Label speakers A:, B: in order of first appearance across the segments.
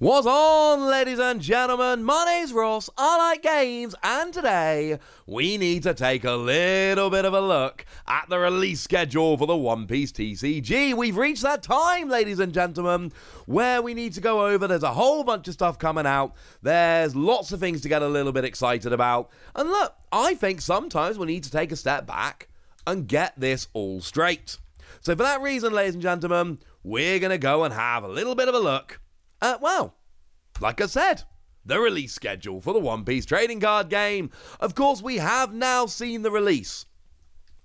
A: What's on, ladies and gentlemen? My name's Ross, I like games, and today we need to take a little bit of a look at the release schedule for the One Piece TCG. We've reached that time, ladies and gentlemen, where we need to go over. There's a whole bunch of stuff coming out. There's lots of things to get a little bit excited about. And look, I think sometimes we need to take a step back and get this all straight. So for that reason, ladies and gentlemen, we're going to go and have a little bit of a look at, well, like I said, the release schedule for the One Piece trading card game. Of course, we have now seen the release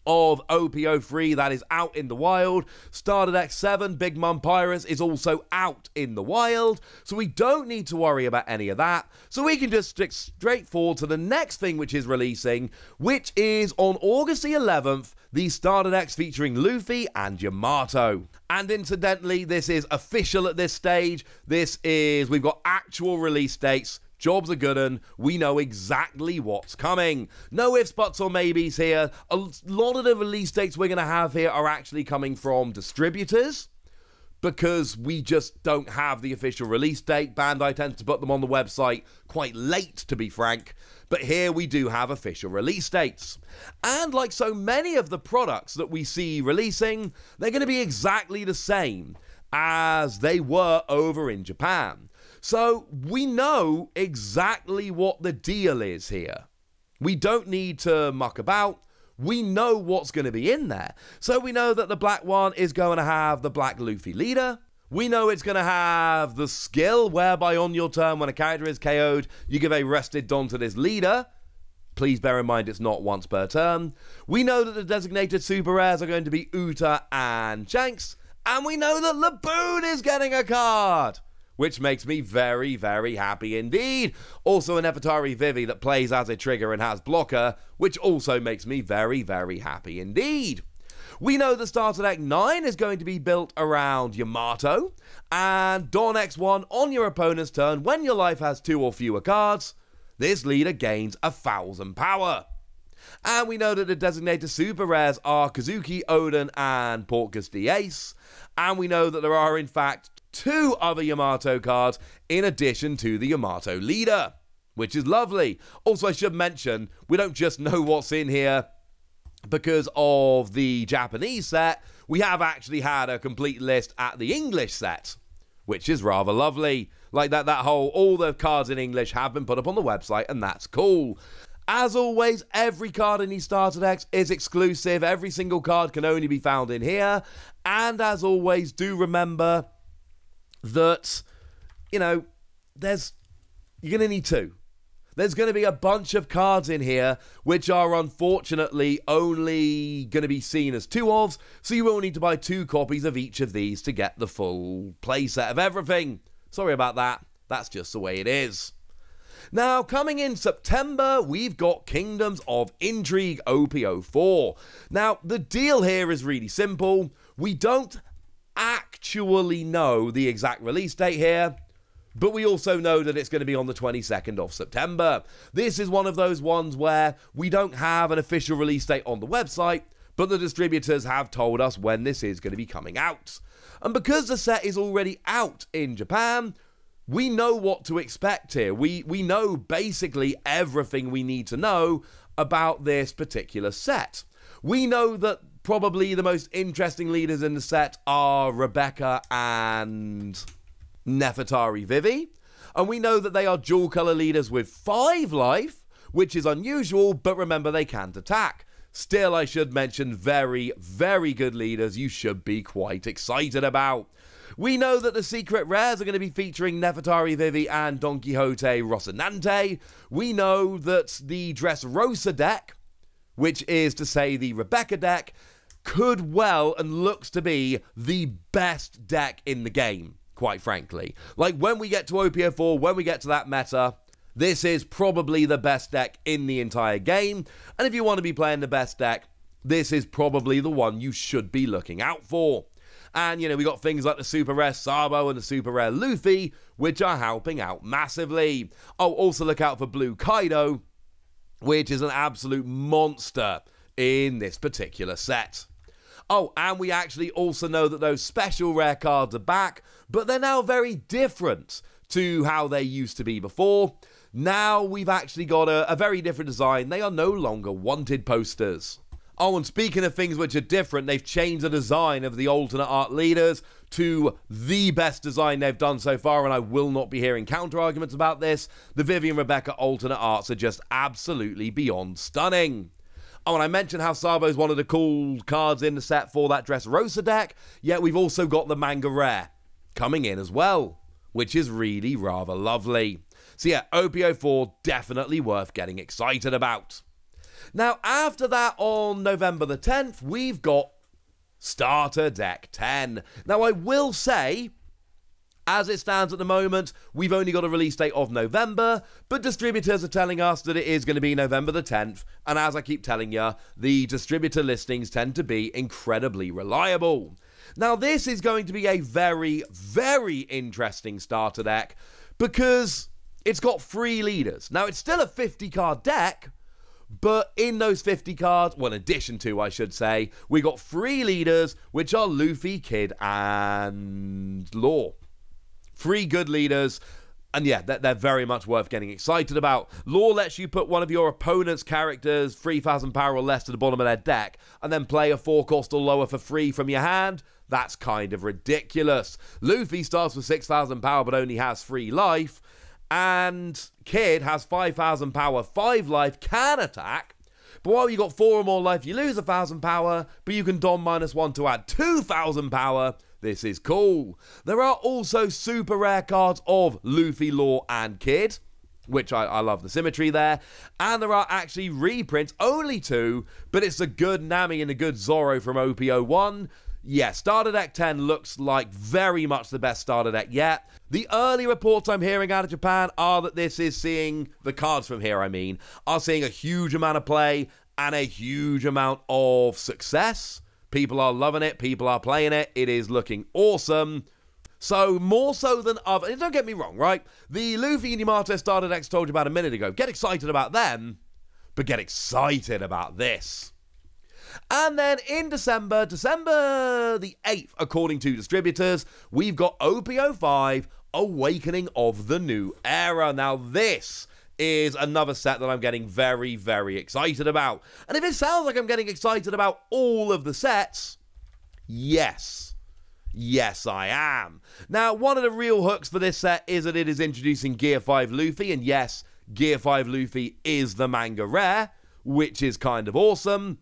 A: of OP03 that is out in the wild. Starter Deck 7, Big Mom Pirates is also out in the wild, so we don't need to worry about any of that. So we can just stick straight forward to the next thing which is releasing, which is on August the 11th, the starter decks featuring Luffy and Yamato. And incidentally, this is official at this stage. We've got actual release dates. Jobs are good and we know exactly what's coming. No ifs, buts or maybes here. A lot of the release dates we're going to have here are actually coming from distributors because we just don't have the official release date. Bandai tends to put them on the website quite late, to be frank. But here we do have official release dates. And like so many of the products that we see releasing, they're going to be exactly the same as they were over in Japan. So we know exactly what the deal is here. We don't need to muck about. We know what's going to be in there. So we know that the black one is going to have the Black Luffy leader. We know it's going to have the skill whereby on your turn when a character is KO'd, you give a rested Don to this leader. Please bear in mind it's not once per turn. We know that the designated super rares are going to be Uta and Shanks. And we know that Laboon is getting a card, which makes me very, very happy indeed. Also, an Nefertari Vivi that plays as a trigger and has blocker, which also makes me very, very happy indeed. We know the starter deck 9 is going to be built around Yamato, and Don X1 on your opponent's turn when your life has 2 or fewer cards, this leader gains 1,000 power. And we know that the designated super rares are Kazuki, Oden, and Portgas the Ace, and we know that there are in fact 2 other Yamato cards in addition to the Yamato leader, which is lovely. Also, I should mention, we don't just know what's in here because of the Japanese set. We have actually had a complete list at the English set, which is rather lovely. Like all the cards in English have been put up on the website, and that's cool. As always, every card in these starter decks is exclusive. Every single card can only be found in here. And as always, do remember that, you're going to need 2. There's going to be a bunch of cards in here which are unfortunately only going to be seen as 2 ofs, so you will need to buy 2 copies of each of these to get the full playset of everything. Sorry about that. That's just the way it is. Now, coming in September, we've got Kingdoms of Intrigue OP04. Now, the deal here is really simple. We don't actually know the exact release date here, but we also know that it's going to be on the 22nd of September. This is one of those ones where we don't have an official release date on the website, but the distributors have told us when this is going to be coming out. And because the set is already out in Japan, we know what to expect here. We know basically everything we need to know about this particular set. We know that probably the most interesting leaders in the set are Rebecca and Nefertari Vivi, and we know that they are dual color leaders with 5 life, which is unusual, but remember they can't attack. Still, I should mention very, very good leaders you should be quite excited about. We know that the secret rares are going to be featuring Nefertari Vivi and Don Quixote Rocinante. We know that the Dressrosa deck, which is to say the Rebecca deck, could well and looks to be the best deck in the game, quite frankly. Like, when we get to OP04, when we get to that meta, this is probably the best deck in the entire game. And if you want to be playing the best deck, this is probably the one you should be looking out for. And, we got things like the super rare Sabo and the super rare Luffy, which are helping out massively. Oh, also look out for Blue Kaido, which is an absolute monster in this particular set. Oh, and we actually also know that those special rare cards are back, but they're now very different to how they used to be before. Now we've actually got a very different design. They are no longer wanted posters. Oh, and speaking of things which are different, they've changed the design of the alternate art leaders to the best design they've done so far, and I will not be hearing counter-arguments about this. The Vivian Rebecca alternate arts are just absolutely beyond stunning. Oh, and I mentioned how Sabo's one of the cool cards in the set for that Dressrosa deck, yet we've also got the manga rare coming in as well, which is really rather lovely. So yeah, OPO4 definitely worth getting excited about. Now, after that, on November the 10th, we've got Starter Deck 10. Now, I will say, as it stands at the moment, we've only got a release date of November, but distributors are telling us that it is going to be November the 10th, and as I keep telling you, the distributor listings tend to be incredibly reliable. Now, this is going to be a very, very interesting starter deck, because it's got 3 leaders. Now, it's still a 50-card deck, but in those 50 cards, well, in addition to, I should say, we got 3 leaders, which are Luffy, Kid, and Law. 3 good leaders, and yeah, they're very much worth getting excited about. Law lets you put one of your opponent's characters 3,000 power or less to the bottom of their deck, and then play a 4-cost or lower for free from your hand. That's kind of ridiculous. Luffy starts with 6,000 power but only has 3 life. And Kid has 5,000 power, 5 life, can attack. But while you got 4 or more life, you lose 1,000 power, but you can don -1 to add 2,000 power. This is cool. There are also super rare cards of Luffy, Law, and Kid, which I love the symmetry there. And there are actually reprints, only 2, but it's a good Nami and a good Zoro from OPO1. Yeah, Starter Deck 10 looks like very much the best starter deck yet. The early reports I'm hearing out of Japan are that this is seeing, the cards from here are seeing a huge amount of play and a huge amount of success. People are loving it, people are playing it, it is looking awesome. So, more so than other, don't get me wrong, right? The Luffy and Yamato starter decks told you about a minute ago, get excited about them, but get excited about this. And then in December the 8th, according to distributors, we've got OPO5, Awakening of the New Era. Now this is another set that I'm getting very, very excited about. And if it sounds like I'm getting excited about all of the sets, yes. Yes, I am. Now, one of the real hooks for this set is that it is introducing Gear 5 Luffy, and yes, Gear 5 Luffy is the manga rare, which is kind of awesome.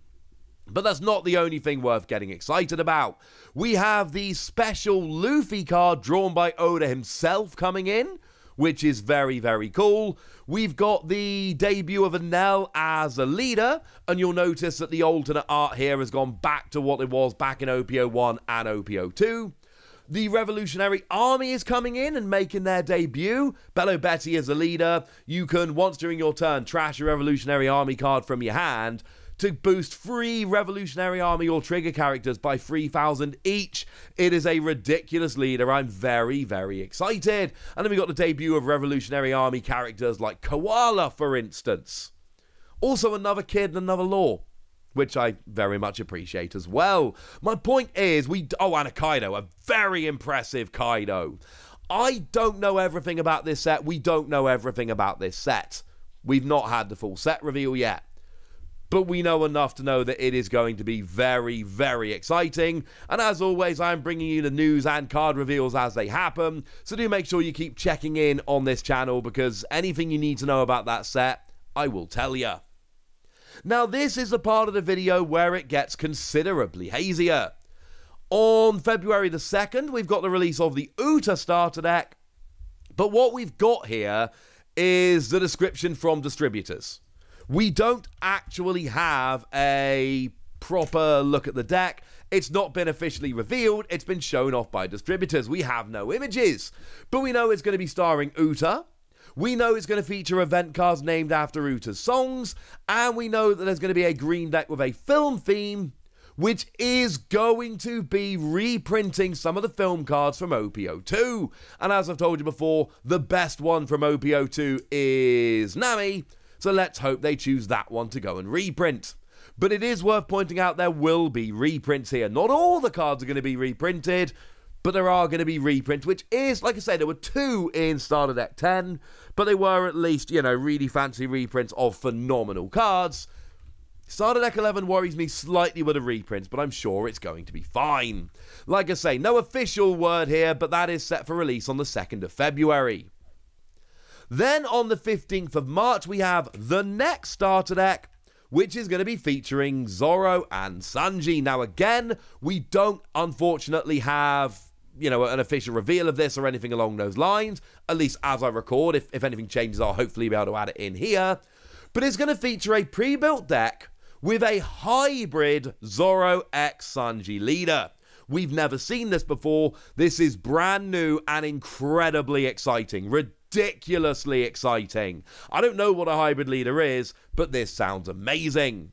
A: But that's not the only thing worth getting excited about. We have the special Luffy card drawn by Oda himself coming in, which is very, very cool. We've got the debut of Enel as a leader, and you'll notice that the alternate art here has gone back to what it was back in OPO1 and OPO2. The Revolutionary Army is coming in and making their debut. Bello Betty is a leader. You can, once during your turn, trash a Revolutionary Army card from your hand to boost 3 Revolutionary Army or trigger characters by 3,000 each. It is a ridiculous leader. I'm very, very excited. And then we got the debut of Revolutionary Army characters like Koala, for instance. Also another Kid and another Law, which I very much appreciate as well. My point is, and a Kaido, a very impressive Kaido. I don't know everything about this set. We don't know everything about this set. We've not had the full set reveal yet. But we know enough to know that it is going to be very, very exciting. And as always, I'm bringing you the news and card reveals as they happen. So do make sure you keep checking in on this channel, because anything you need to know about that set, I will tell you. Now, this is the part of the video where it gets considerably hazier. On February the 2nd, we've got the release of the Uta starter deck. But what we've got here is the description from distributors. We don't actually have a proper look at the deck. It's not been officially revealed. It's been shown off by distributors. We have no images. But we know it's going to be starring Uta. We know it's going to feature event cards named after Uta's songs. And we know that there's going to be a green deck with a film theme, which is going to be reprinting some of the film cards from OPO2. And as I've told you before, the best one from OPO2 is Nami. So let's hope they choose that one to go and reprint. But it is worth pointing out there will be reprints here. Not all the cards are going to be reprinted, but there are going to be reprints, which is, like I said, there were 2 in Starter Deck 10, but they were at least, really fancy reprints of phenomenal cards. Starter Deck 11 worries me slightly with the reprints, but I'm sure it's going to be fine. Like I say, no official word here, but that is set for release on the 2nd of February. Then on the 15th of March, we have the next Starter Deck, which is going to be featuring Zoro and Sanji. Now again, we don't unfortunately have, an official reveal of this or anything along those lines, at least as I record. If anything changes, I'll hopefully be able to add it in here. But it's going to feature a pre-built deck with a hybrid Zoro x Sanji leader. We've never seen this before. This is brand new and incredibly exciting. Ridiculously exciting. I don't know what a hybrid leader is, but this sounds amazing.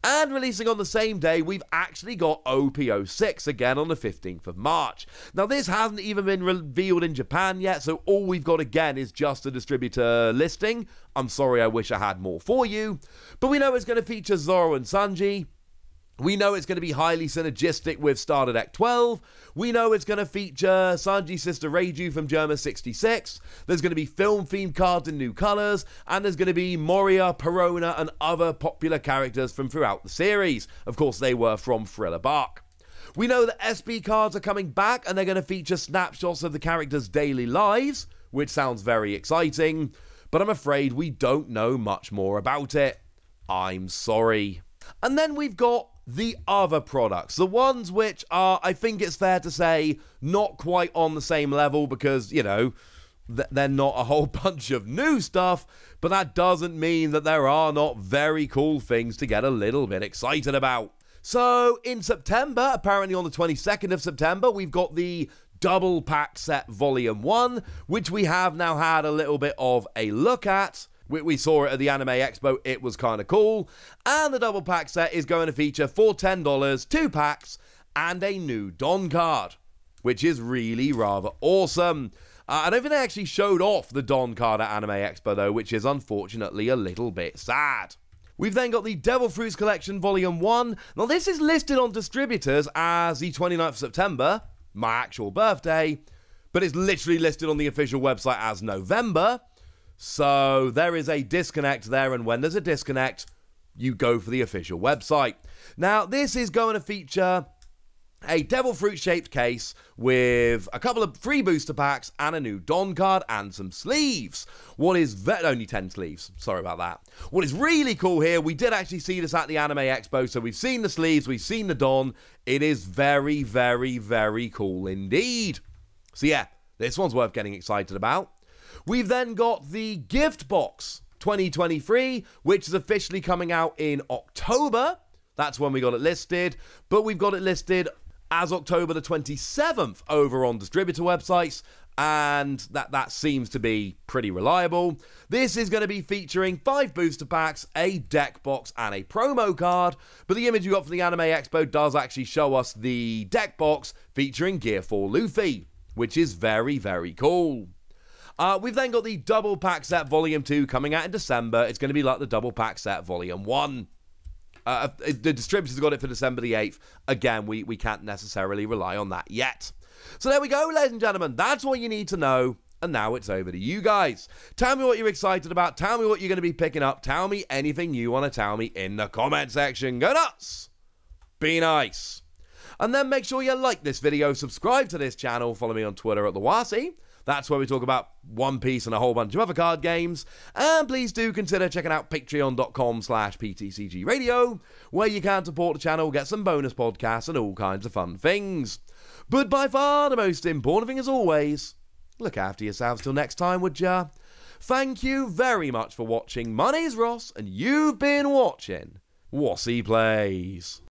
A: And releasing on the same day, we've actually got OP06 again on the 15th of March. Now, this hasn't even been revealed in Japan yet, so all we've got again is just a distributor listing. I'm sorry, I wish I had more for you. But we know it's going to feature Zoro and Sanji. We know it's going to be highly synergistic with Starter Deck 12. We know it's going to feature Sanji's sister Reiju from Germa 66. There's going to be film-themed cards in new colours. And there's going to be Moria, Perona, and other popular characters from throughout the series. Of course, they were from Thriller Bark. We know that SB cards are coming back, and they're going to feature snapshots of the characters' daily lives, which sounds very exciting. But I'm afraid we don't know much more about it. I'm sorry. And then we've got the other products, the ones which are, I think it's fair to say, not quite on the same level because, they're not a whole bunch of new stuff, but that doesn't mean that there are not very cool things to get a little bit excited about. So, in September, apparently on the 22nd of September, we've got the Double Pack Set Volume 1, which we have now had a little bit of a look at. We saw it at the Anime Expo, it was kind of cool. And the double pack set is going to feature for $10, 2 packs, and a new Don card, which is really rather awesome. I don't think they actually showed off the Don card at Anime Expo though, which is unfortunately a little bit sad. We've then got the Devil Fruits Collection Volume 1. Now this is listed on distributors as the 29th of September, my actual birthday, but it's literally listed on the official website as November. So there is a disconnect there, and when there's a disconnect, you go for the official website. Now, this is going to feature a Devil Fruit shaped case with a couple of free booster packs and a new Don card and some sleeves. Only 10 sleeves, sorry about that. What is really cool here, we did actually see this at the Anime Expo, so we've seen the sleeves, we've seen the Don. It is very, very, very cool indeed. So yeah, this one's worth getting excited about. We've then got the Gift Box 2023, which is officially coming out in October. That's when we got it listed, but we've got it listed as October the 27th over on distributor websites, and that seems to be pretty reliable. This is going to be featuring 5 booster packs, a deck box, and a promo card, but the image you got from the Anime Expo does actually show us the deck box featuring Gear 4 Luffy, which is very, very cool. We've then got the Double Pack Set Volume 2 coming out in December. It's going to be like the Double Pack Set Volume 1. The distributors got it for December the 8th. Again, we can't necessarily rely on that yet. So there we go, ladies and gentlemen. That's all you need to know. And now it's over to you guys. Tell me what you're excited about. Tell me what you're going to be picking up. Tell me anything you want to tell me in the comment section. Go nuts. Be nice. And then make sure you like this video, subscribe to this channel, follow me on Twitter at TheWasi. That's where we talk about One Piece and a whole bunch of other card games. And please do consider checking out patreon.com/PTCG Radio, where you can support the channel, get some bonus podcasts, and all kinds of fun things. But by far the most important thing, as always, look after yourselves till next time, would ya? Thank you very much for watching. My name's Ross, and you've been watching Wasi Plays.